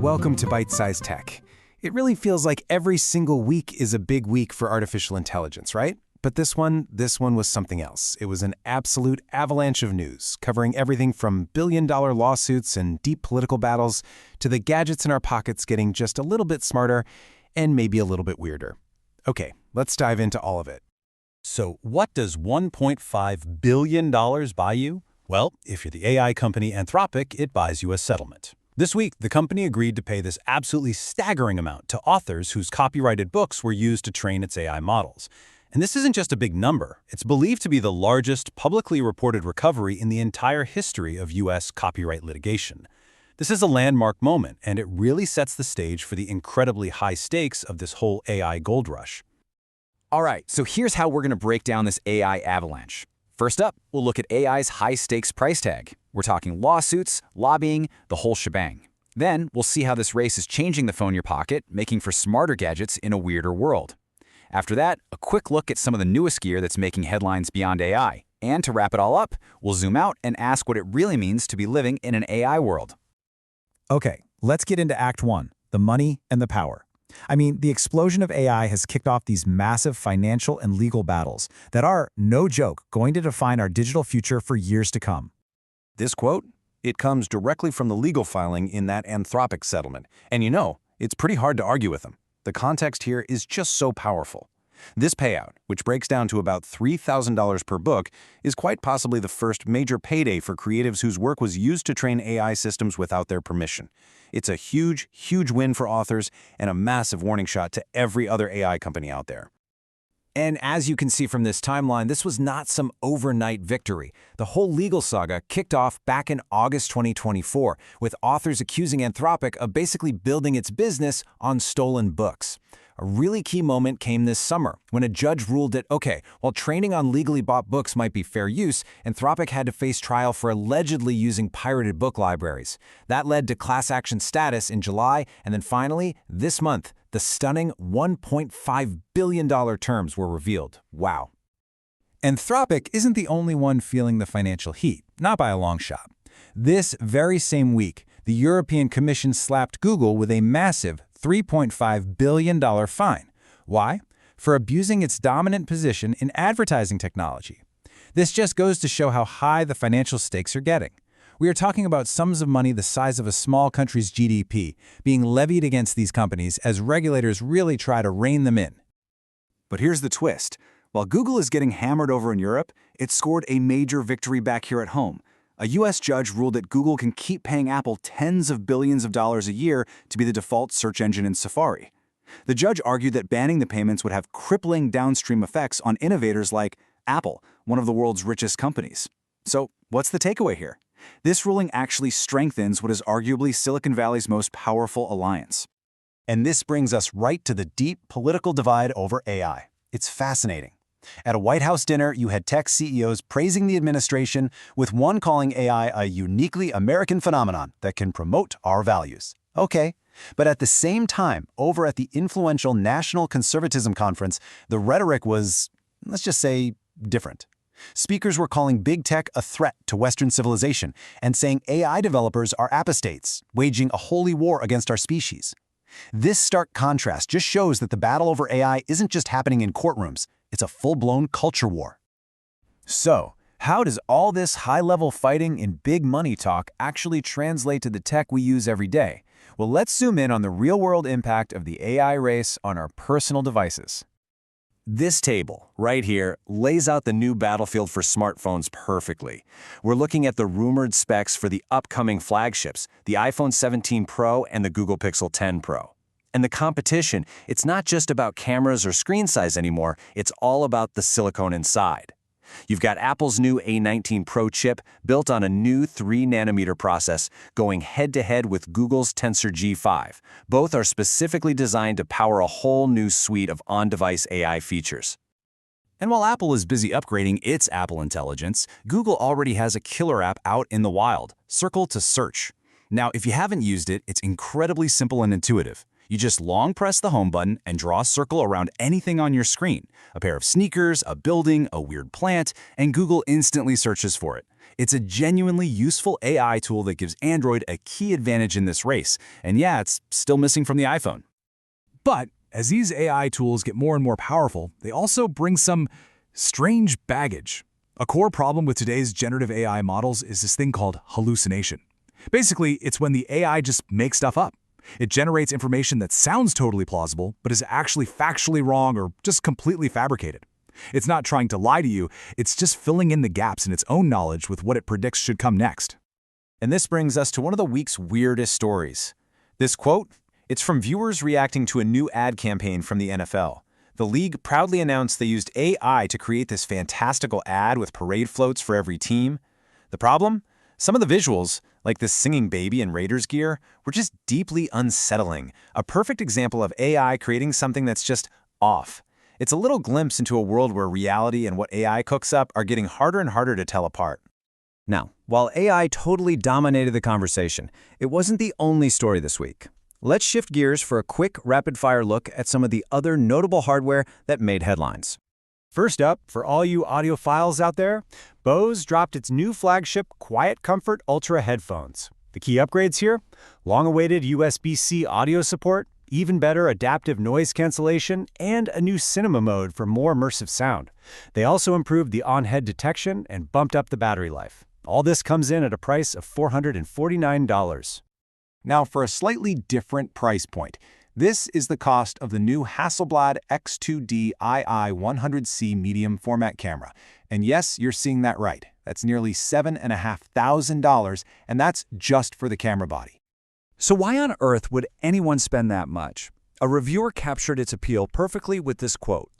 welcome to Byte-Sized Tech. It really feels like every single week is a big week for artificial intelligence, right? But this one was something else. It was an absolute avalanche of news, covering everything from billion-dollar lawsuits and deep political battles to the gadgets in our pockets getting just a little bit smarter and maybe a little bit weirder. Okay, let's dive into all of it. So what does $1.5 billion buy you? Well, if you're the AI company Anthropic, it buys you a settlement. This week, the company agreed to pay this absolutely staggering amount to authors whose copyrighted books were used to train its AI models. And this isn't just a big number. It's believed to be the largest publicly reported recovery in the entire history of U.S. copyright litigation. This is a landmark moment, and it really sets the stage for the incredibly high stakes of this whole AI gold rush. All right, so here's how we're going to break down this AI avalanche. First up, we'll look at AI's high-stakes price tag. We're talking lawsuits, lobbying, the whole shebang. Then, we'll see how this race is changing the phone in your pocket, making for smarter gadgets in a weirder world. After that, a quick look at some of the newest gear that's making headlines beyond AI. And to wrap it all up, we'll zoom out and ask what it really means to be living in an AI world. Okay, let's get into Act 1, the money and the power. I mean, the explosion of AI has kicked off these massive financial and legal battles that are, no joke, going to define our digital future for years to come. This quote, it comes directly from the legal filing in that Anthropic settlement. And you know, it's pretty hard to argue with them. The context here is just so powerful. This payout, which breaks down to about $3,000 per book, is quite possibly the first major payday for creatives whose work was used to train AI systems without their permission. It's a huge, huge win for authors and a massive warning shot to every other AI company out there. And as you can see from this timeline, this was not some overnight victory. The whole legal saga kicked off back in August 2024, with authors accusing Anthropic of basically building its business on stolen books. A really key moment came this summer, when a judge ruled that, okay, while training on legally bought books might be fair use, Anthropic had to face trial for allegedly using pirated book libraries. That led to class action status in July, and then finally, this month, the stunning $1.5 billion terms were revealed. Wow. Anthropic isn't the only one feeling the financial heat, not by a long shot. This very same week, the European Commission slapped Google with a massive $3.5 billion fine. Why? For abusing its dominant position in advertising technology. This just goes to show how high the financial stakes are getting. We are talking about sums of money the size of a small country's GDP being levied against these companies as regulators really try to rein them in. But here's the twist. While Google is getting hammered over in Europe, it scored a major victory back here at home. A U.S. judge ruled that Google can keep paying Apple tens of billions of dollars a year to be the default search engine in Safari. The judge argued that banning the payments would have crippling downstream effects on innovators like Apple, one of the world's richest companies. So, what's the takeaway here? This ruling actually strengthens what is arguably Silicon Valley's most powerful alliance. And this brings us right to the deep political divide over AI. It's fascinating. At a White House dinner, you had tech CEOs praising the administration, with one calling AI a uniquely American phenomenon that can promote our values. Okay, but at the same time, over at the influential National Conservatism Conference, the rhetoric was, let's just say, different. Speakers were calling big tech a threat to Western civilization and saying AI developers are apostates, waging a holy war against our species. This stark contrast just shows that the battle over AI isn't just happening in courtrooms. It's a full-blown culture war. So, how does all this high-level fighting and big money talk actually translate to the tech we use every day? Well, let's zoom in on the real-world impact of the AI race on our personal devices. This table, right here, lays out the new battlefield for smartphones perfectly. We're looking at the rumored specs for the upcoming flagships, the iPhone 17 Pro and the Google Pixel 10 Pro. And the competition, it's not just about cameras or screen size anymore, it's all about the silicone inside. You've got Apple's new A19 Pro chip built on a new 3nm process going head-to-head with Google's Tensor G5. Both are specifically designed to power a whole new suite of on-device AI features. And while Apple is busy upgrading its Apple Intelligence, Google already has a killer app out in the wild, Circle to Search. Now, if you haven't used it, it's incredibly simple and intuitive. You just long press the home button and draw a circle around anything on your screen, a pair of sneakers, a building, a weird plant, and Google instantly searches for it. It's a genuinely useful AI tool that gives Android a key advantage in this race, and yeah, it's still missing from the iPhone. But as these AI tools get more and more powerful, they also bring some strange baggage. A core problem with today's generative AI models is this thing called hallucination. Basically, it's when the AI just makes stuff up. It generates information that sounds totally plausible, but is actually factually wrong or just completely fabricated. It's not trying to lie to you, it's just filling in the gaps in its own knowledge with what it predicts should come next. And this brings us to one of the week's weirdest stories. This quote, it's from viewers reacting to a new ad campaign from the NFL. The league proudly announced they used AI to create this fantastical ad with parade floats for every team. The problem? Some of the visuals, like this singing baby in Raiders gear, were just deeply unsettling. A perfect example of AI creating something that's just off. It's a little glimpse into a world where reality and what AI cooks up are getting harder and harder to tell apart. Now, while AI totally dominated the conversation, it wasn't the only story this week. Let's shift gears for a quick, rapid-fire look at some of the other notable hardware that made headlines. First up, for all you audiophiles out there, Bose dropped its new flagship Quiet Comfort Ultra headphones. The key upgrades here? Long-awaited USB-C audio support, even better adaptive noise cancellation, and a new cinema mode for more immersive sound. They also improved the on-head detection and bumped up the battery life. All this comes in at a price of $449. Now, for a slightly different price point, this is the cost of the new Hasselblad X2D II100C medium format camera. And yes, you're seeing that right. That's nearly $7,500, and that's just for the camera body. So why on earth would anyone spend that much? A reviewer captured its appeal perfectly with this quote.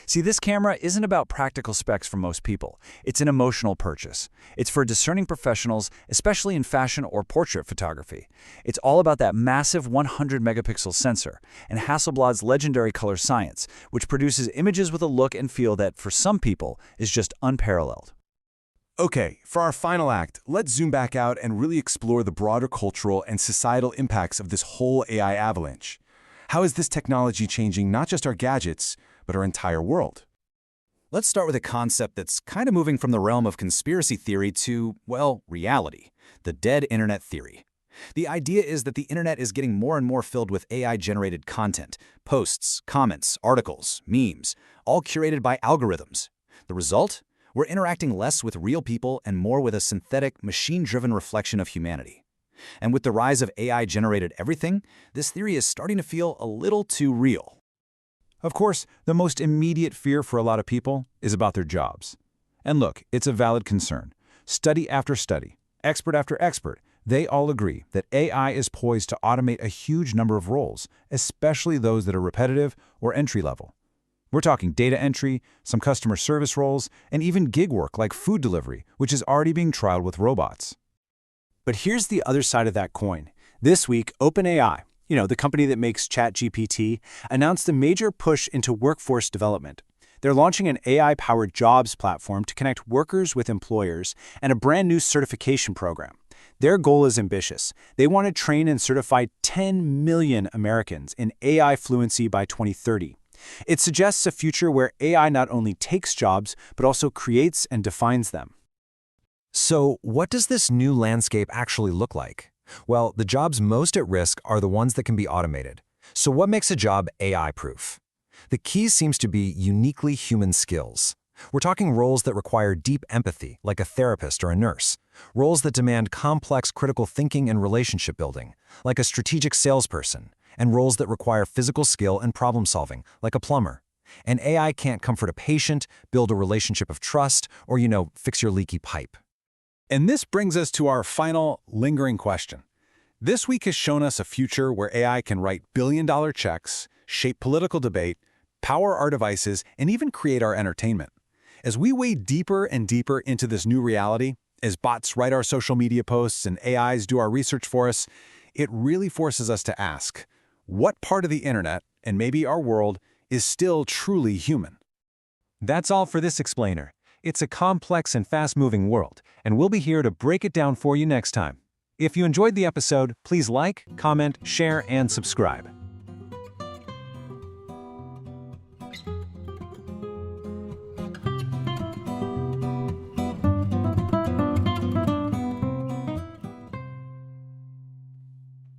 See, this camera isn't about practical specs for most people. It's an emotional purchase. It's for discerning professionals, especially in fashion or portrait photography. It's all about that massive 100-megapixel sensor and Hasselblad's legendary color science, which produces images with a look and feel that, for some people, is just unparalleled. Okay, for our final act, let's zoom back out and really explore the broader cultural and societal impacts of this whole AI avalanche. How is this technology changing not just our gadgets, but our entire world? Let's start with a concept that's kind of moving from the realm of conspiracy theory to, well, reality, the dead internet theory. The idea is that the internet is getting more and more filled with AI-generated content, posts, comments, articles, memes, all curated by algorithms. The result? We're interacting less with real people and more with a synthetic, machine-driven reflection of humanity. And with the rise of AI-generated everything, this theory is starting to feel a little too real. Of course, the most immediate fear for a lot of people is about their jobs. And look, it's a valid concern. Study after study, expert after expert, they all agree that AI is poised to automate a huge number of roles, especially those that are repetitive or entry-level. We're talking data entry, some customer service roles, and even gig work like food delivery, which is already being trialed with robots. But here's the other side of that coin. This week, OpenAI, the company that makes ChatGPT, announced a major push into workforce development. They're launching an AI-powered jobs platform to connect workers with employers and a brand new certification program. Their goal is ambitious. They want to train and certify 10 million Americans in AI fluency by 2030. It suggests a future where AI not only takes jobs, but also creates and defines them. So, what does this new landscape actually look like? Well, the jobs most at risk are the ones that can be automated. So what makes a job AI-proof? The key seems to be uniquely human skills. We're talking roles that require deep empathy, like a therapist or a nurse. Roles that demand complex critical thinking and relationship building, like a strategic salesperson. And roles that require physical skill and problem-solving, like a plumber. And AI can't comfort a patient, build a relationship of trust, or, fix your leaky pipe. And this brings us to our final, lingering question. This week has shown us a future where AI can write billion-dollar checks, shape political debate, power our devices, and even create our entertainment. As we wade deeper and deeper into this new reality, as bots write our social media posts and AIs do our research for us, it really forces us to ask, what part of the internet, and maybe our world, is still truly human? That's all for this explainer. It's a complex and fast-moving world, and we'll be here to break it down for you next time. If you enjoyed the episode, please like, comment, share, and subscribe.